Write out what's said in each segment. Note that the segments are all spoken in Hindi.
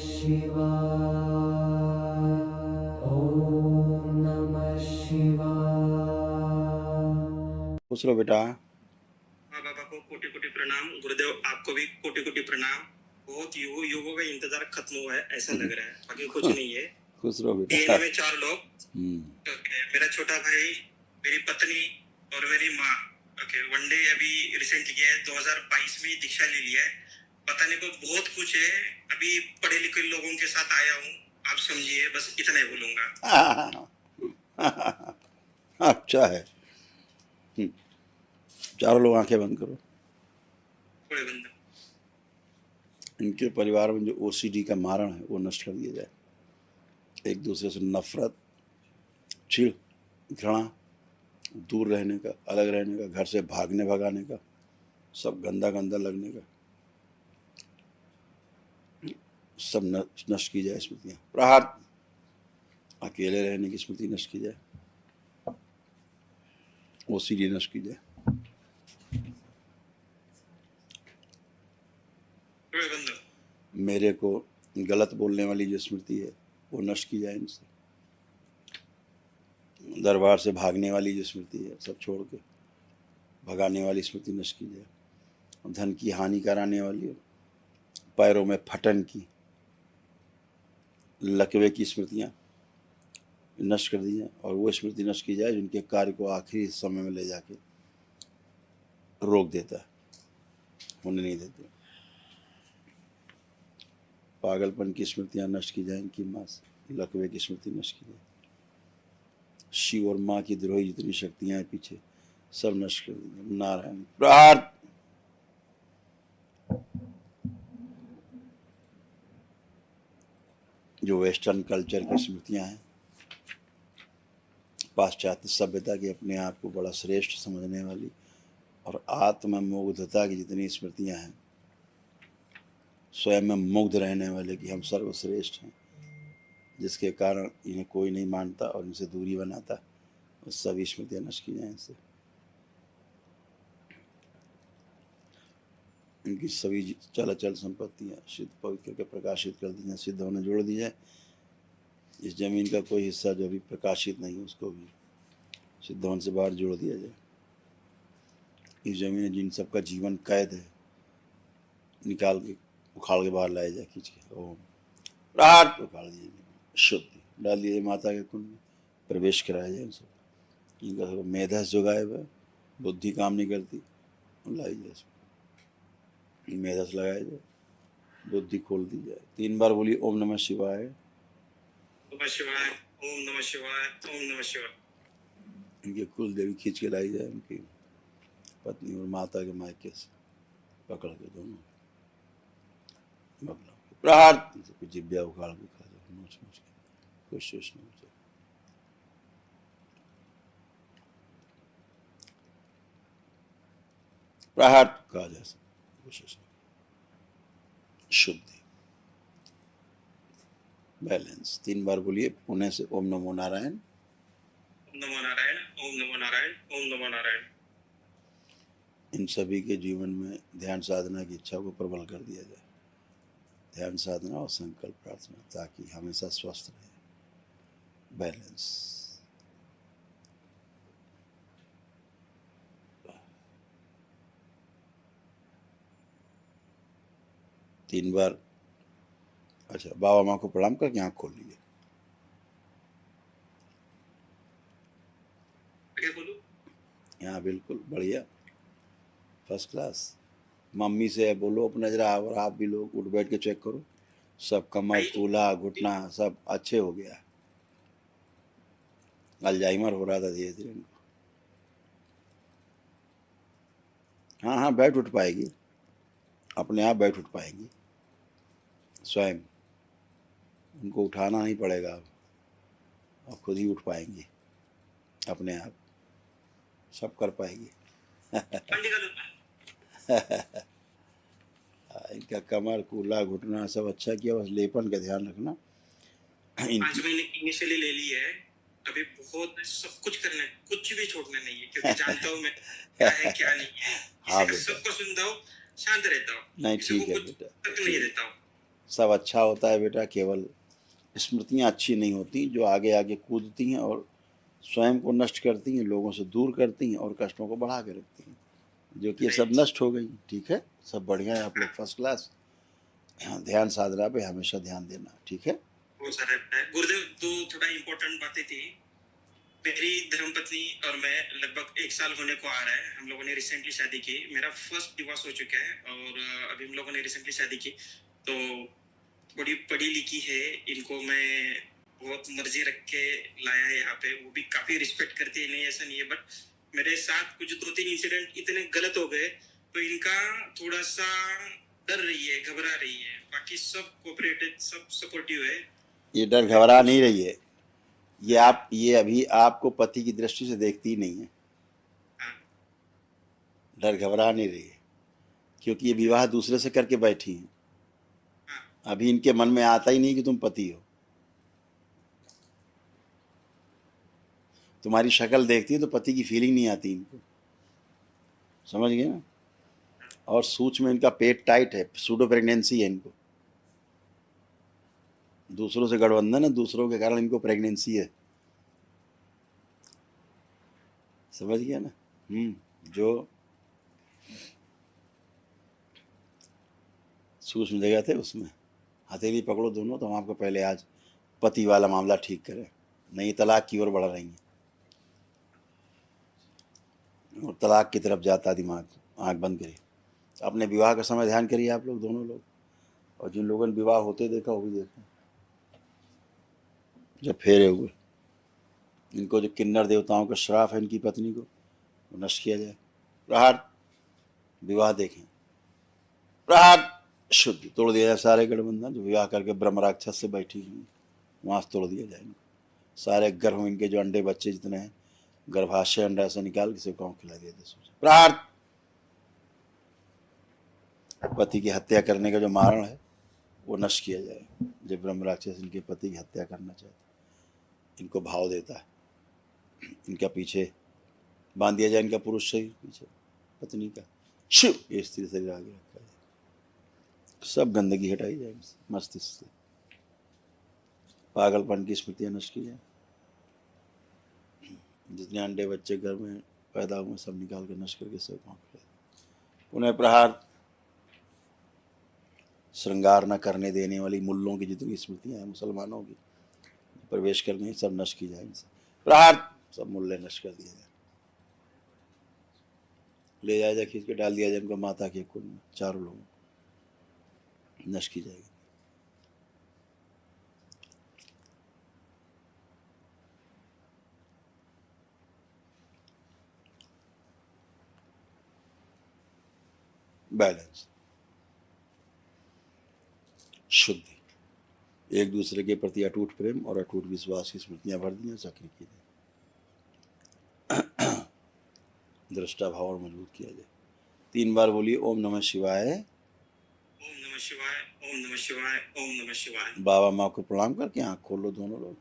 शिवाय। ओम नमः शिवाय। खुश रहो बेटा। माँ बाबा को कोटि कोटि प्रणाम। गुरुदेव आपको भी कोटि कोटि प्रणाम। बहुत युगों का इंतजार खत्म हुआ है ऐसा लग रहा है, बाकी कुछ नहीं है। खुश रहो बेटा। डीएनए में 4 लोग, मेरा छोटा भाई, मेरी पत्नी और मेरी माँ। ओके, वनडे अभी रिसेंटली किया है, 2022 में दीक्षा ले लिया है। बताने को बहुत कुछ है, अभी पढ़े लिखे लोगों के साथ आया हूँ, आप समझिए, बस इतना ही बोलूंगा। अच्छा है। चारों लोग आंखें बंद करो। थोड़े बंद। इनके परिवार में जो ओसीडी का मारण है वो नष्ट कर दिया जाए। एक दूसरे से नफरत, चिढ़, घृणा, दूर रहने का, अलग रहने का, घर से भागने भगाने का, सब गंदा गंदा लगने का, सब नष्ट की जाए स्मृतियां। प्रहार। अकेले रहने की स्मृति नष्ट की जाए, ओसीडी नष्ट की जाए। थोड़े बंद। मेरे को गलत बोलने वाली जो स्मृति है वो नष्ट की जाए इनसे। दरबार से भागने वाली जो स्मृति है सब छोड़ के भगाने वाली स्मृति नष्ट की जाए। धन की हानि कराने वाली, पैरों में फटन की, लकवे की स्मृतियां नष्ट कर दी जाए, और वो स्मृति नष्ट की जाए जिनके कार्य को आखिरी समय में ले जाके रोक देता है, होने नहीं देते। पागलपन की स्मृतियां नष्ट की जाए इनकी माँ से, लकवे की स्मृति नष्ट की जाए। शिव और माँ की द्रोही जितनी शक्तियां हैं पीछे सब नष्ट कर दी। नारायण। प्रहार। जो वेस्टर्न कल्चर की स्मृतियां हैं, पाश्चात्य सभ्यता की अपने आप को बड़ा श्रेष्ठ समझने वाली और आत्ममुग्धता की जितनी स्मृतियां हैं, स्वयं में मुग्ध रहने वाले कि हम सर्वश्रेष्ठ हैं, जिसके कारण इन्हें कोई नहीं मानता और इनसे दूरी बनाता, वो सभी स्मृतियां नष्ट की जाए इनसे। इनकी सभी चलाचल संपत्तियां शुद्ध पवित्र के प्रकाशित कर दी जाए, सिद्ध होने जोड़ दी जाए। इस जमीन का कोई हिस्सा जो अभी प्रकाशित नहीं उसको भी सिद्ध होने से बाहर जोड़ दिया जाए। इस जमीन जिन सबका जीवन कैद है निकाल के उखाड़ के बाहर लाया जाए, खींच के। ओम। रात उखाड़ दिए, शुद्धि डाल दिए माता के कुंड में, प्रवेश कराया जाए सब। इनका सब मेधस जो गायब है, बुद्धि काम नहीं करती, लाई जाए, मेधस लगाया जाए, बुद्धि खोल दी जाए। 3 बार बोलिए ओम नमः शिवाय। नमः शिवाय। ओम नमः शिवाय। ओम नमः शिवाय। इनके कुल देवी खींच के लाई जाए, उनकी पत्नी और माता के मायके से पकड़ के दोनों बगलों प्रहार। जिब्या उखाड़ के खा जाए, नोच नोच के, कुछ नोच जाए। प्रहार कहा जा सकता। शुद्धि, बैलेंस। 3 बार बोलिए पुणे से ओम नमो नारायण। ओम नमो नारायण। ओम नमो नारायण। ओम नमो नारायण। इन सभी के जीवन में ध्यान साधना की इच्छा को प्रबल कर दिया जाए। ध्यान साधना और संकल्प प्रार्थना, ताकि हमेशा स्वस्थ रहे। बैलेंस। तीन बार। अच्छा, बाबा माँ को प्रणाम करके आँख खोल लीजिए। यहाँ बिल्कुल बढ़िया, फर्स्ट क्लास। मम्मी से बोलो अपना जरा, और आप भी लोग उठ बैठ के चेक करो, सब कमर, कूल्हा, घुटना सब अच्छे हो गया। अल्जाइमर हो रहा था धीरे धीरे इनको। हाँ हाँ, बैठ उठ पाएगी, अपने आप बैठ उठ पाएगी स्वयं, उनको उठाना नहीं पड़ेगा अब खुद ही उठ पाएंगी अपने आप, सब कर पाएगी। इनका कमर, कूल्हा, घुटना सब अच्छा किया, बस लेपन का ध्यान रखना। 5 महीने इनिशियली ले ली है, अभी बहुत सब कुछ करना है, कुछ भी छोड़ना नहीं है, क्योंकि जानता हूँ मैं क्या है क्या नहीं है। हाँ सबको सुनता हूँ, शांत रहता हूँ, नहीं ठीक है बेटा, तक नहीं रहता हूँ। सब अच्छा होता है बेटा, केवल स्मृतियाँ अच्छी नहीं होती जो आगे आगे कूदती हैं और स्वयं को नष्ट करती हैं, लोगों से दूर करती हैं और कष्टों को बढ़ा के रखती हैं, जो कि ये सब नष्ट हो गई। ठीक है, सब बढ़िया है, आप लोग फर्स्ट क्लास। हाँ, ध्यान साधना पे हमेशा ध्यान देना, ठीक है। वो सारा है गुरुदेव। तो थोड़ा इम्पोर्टेंट बातें थी। मेरी धर्मपत्नी और मैं लगभग 1 साल होने को आ रहा है। हम लोगों ने रिसेंटली शादी की। मेरा फर्स्ट डिवोर्स हो चुका है और अभी हम लोगों ने रिसेंटली शादी की। तो बड़ी पढ़ी लिखी है, इनको मैं बहुत मर्जी रख के लाया है यहाँ पे। वो भी काफी रिस्पेक्ट करती है, नहीं ऐसा नहीं है, बट मेरे साथ कुछ 2-3 इंसिडेंट इतने गलत हो गए तो इनका थोड़ा सा डर रही है, घबरा रही है। बाकी सब कोऑपरेटिव, सब सपोर्टिव है। ये डर घबरा नहीं रही है, ये अभी आपको पति की दृष्टि से देखती ही नहीं है। हाँ, डर घबरा नहीं रही है, क्योंकि ये विवाह दूसरे से करके बैठी हैं। हाँ, अभी इनके मन में आता ही नहीं कि तुम पति हो। तुम्हारी शक्ल देखती है तो पति की फीलिंग नहीं आती इनको, समझ गए ना। और सूच में इनका पेट टाइट है, सूडो प्रेगनेंसी है इनको, दूसरों से गठबंधन है, दूसरों के कारण इनको प्रेगनेंसी है, समझ गया ना। जो सूक्ष्म जगह थे उसमें हथेली पकड़ो दोनों, तो हम आपको पहले आज पति वाला मामला ठीक करें, नहीं तलाक की ओर बढ़ रही हैं और तलाक की तरफ जाता दिमाग। आंख बंद करिए, अपने विवाह का समय ध्यान करिए आप लोग दोनों लोग, और जिन लोगों ने विवाह होते देखा वो भी देखें, जब फेरे हुए। इनको जो किन्नर देवताओं का श्राप है इनकी पत्नी को, वो नष्ट किया जाए। प्रहार, विवाह देखें, प्रहार, शुद्ध तोड़ दिया जाए सारे गठबंधन जो विवाह करके ब्रह्म राक्षस से बैठी हुई, वहां से तोड़ दिया जाए इनको। सारे गर्भ इनके जो अंडे बच्चे जितने हैं, गर्भाशय अंडा से निकाल किसी को खिला दिया जाए। प्रहार, पति की हत्या करने का जो मारण है वो नष्ट किया जाए। जब ब्रह्म राक्षस इनके पति की हत्या करना चाहता, इनको भाव देता है, इनका पीछे बांध दिया जाए, इनका पुरुष शरीर पीछे पत्नी का, शिव ये स्त्री शरीर आगे रखा जाए, सब गंदगी हटाई जाए मस्तिष्क से, पागलपन की स्मृतियां नष्ट की जाए, जितने अंडे बच्चे घर में पैदा हुए सब निकाल कर नष्ट करके सब खिला। पुनः प्रहार, श्रृंगार न करने देने वाली मुल्लों की जितनी स्मृतियां हैं मुसलमानों की प्रवेश करने, सब नष्ट की जाए इनसे। प्रहार, सब मुल्ले नष्ट कर दिए जाए, ले जाया जाए, खींच के डाल दिया जाए इनको माता के कुंड में, चारों लोगों नष्ट की जाएगी। बैलेंस, शुद्धि, एक दूसरे के प्रति अटूट प्रेम और अटूट विश्वास की स्मृतियां भर दी, सक्रिय की जाए, दृष्टा भाव और मजबूत किया जाए। 3 बार बोलिए ओम नमः शिवाय, ओम नमः शिवाय, ओम नमः शिवाय, ओम नमः शिवाय। बाबा माँ को प्रणाम करके आंख खोलो दोनों लोग।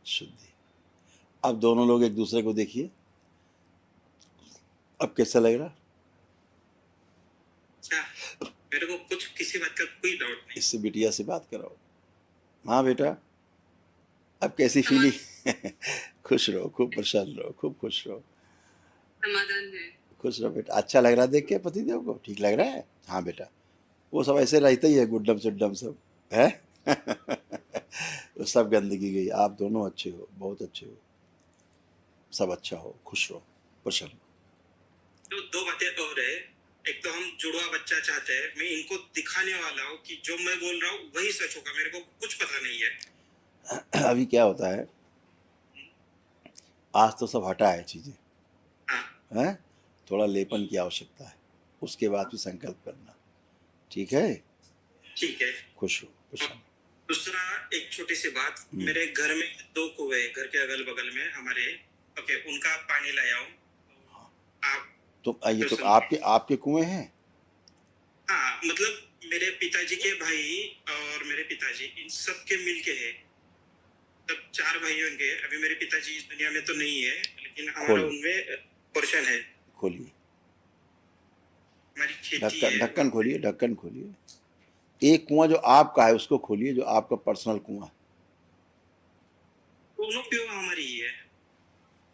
शुद्धि। अब दोनों लोग एक दूसरे को देखिए, अब कैसा लग रहा? मेरे को कुछ किसी बात का कोई डाउट नहीं। इससे बिटिया से बात कराओ। हाँ बेटा, अब कैसी फीलिंग? खुश रहो, खूब प्रसन्न रहो, खूब खुश रहो, समाधान है। खुश रहो बेटा। अच्छा लग रहा है देख के पतिदेव को? ठीक लग रहा है? हाँ बेटा, वो सब ऐसे रहते ही है, गुड्डम सुड्डम सब है। वो सब गंदगी गई, आप दोनों अच्छे हो, बहुत अच्छे हो, सब अच्छा हो, खुश रहो, प्रसन्न। तो 2 बातें और है। एक तो हम जुड़वा बच्चा चाहते हैं। मैं इनको दिखाने वाला हूँ कि जो मैं बोल रहा हूँ वही सच होगा, मेरे को कुछ पता नहीं है। अभी क्या होता है, आज तो सब हटा है चीजें, हैं? थोड़ा लेपन की आवश्यकता है, उसके बाद भी संकल्प करना, ठीक है? ठीक है, खुश रहो, प्रसन्न। दूसरा एक छोटी सी बात, मेरे घर में 2 कुएं, घर के अगल बगल में हमारे, ओके, उनका पानी लाया हूँ। आप तो ये तो आपके कुएं हैं? हाँ, मतलब मेरे पिताजी के भाई और मेरे पिताजी इन सब के मिलके है, तब 4 भाई होंगे। अभी मेरे पिताजी इस दुनिया में तो नहीं है, लेकिन हमारा उनमें पोर्शन है। खोलिए, खेती ढक्कन है। ढक्कन खोलिए, ढक्कन खोलिए। एक कुआं जो आपका है उसको खोलिए, जो आपका पर्सनल कुआं है। दोनों प्यो हमारी ही है।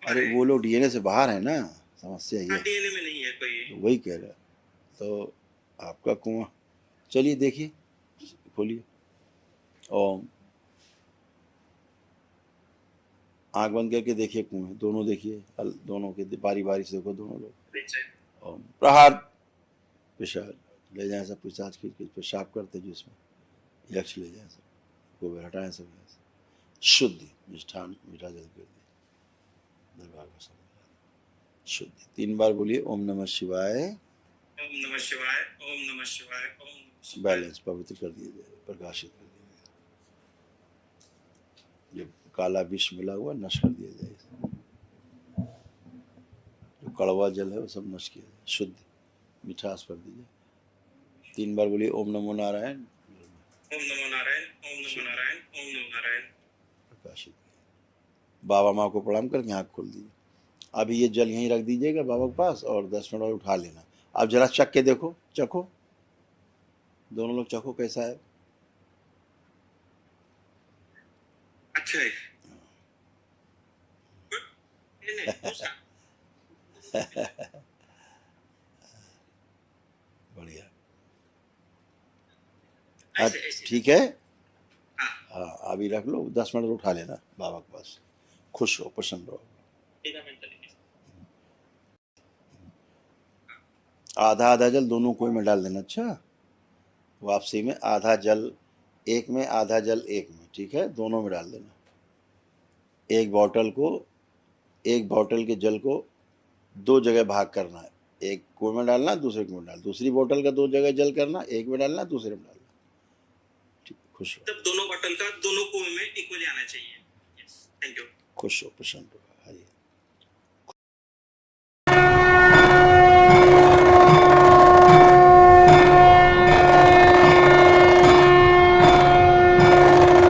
अरे वो लोग डीएनए से बाहर है ना, समस्या ये है। डीएनए में नहीं है कोई। तो वही कह रहा है। तो आपका कुआं, चलिए देखिए, खोलिए। ओम, आंख बंद करके देखिए कुएं, दोनों देखिए, दोनों के बारी बारी से देखो दोनों लोग। ओम प्रहार पिशाच ले जाए, सब पिशाच खींच खींच पेशाब करते जो इसमें यक्ष ले जाए, सब को हटाएं, सब यहाँ से शुद्धि, मिष्ठान मीठा जल कर दिए, दरबार का सब शुद्धि। 3 बार बोलिए ओम नमः शिवाय। ओम नमः शिवाय, ओम नमः शिवाय, ओम नमः शिवाय। बैलेंस पवित्र कर दिया जाए, प्रकाशित कर दिया जाए, जो काला विष मिला हुआ नष्ट कर दिया जाए, जो कड़वा जल है वो सब नष्ट किया जाए, शुद्ध मिठास कर दी जाए। 3 बार बोलिए ओम नमो नारायण। ओम नमो नारायण, ओम नमो नारायण, ओम नमो नारायण। प्रकाशित। बाबा माँ को प्रणाम करके आँख खोल दीजिए। अभी ये जल यहीं रख दीजिएगा बाबा के पास और 10 मिनट और उठा लेना। आप जरा चख के देखो, चखो, दोनों लोग चखो कैसा है। अच्छा है। नहीं, दूसरा। बढ़िया। ऐसे ऐसे। ठीक है। हाँ। हाँ अभी रख लो, 10 मिनट उठा लेना बाबा के पास। खुश हो, प्रसन्न रहो। आधा आधा जल दोनों कुएं में डाल देना। अच्छा, वापसी में आधा जल एक में, आधा जल एक में, ठीक है, दोनों में डाल देना। एक बॉटल के जल को 2 जगह भाग करना है, एक कुएं में डालना, दूसरे कुएं में डालना, दूसरी बोतल का 2 जगह जल करना, एक में डालना, दूसरे में डालना। ठीक, खुश हो। तब दोनों बोतल का दोनों कुएं में इक्वली आना चाहिए। Thank you. खुश हो, प्रसन्न हो।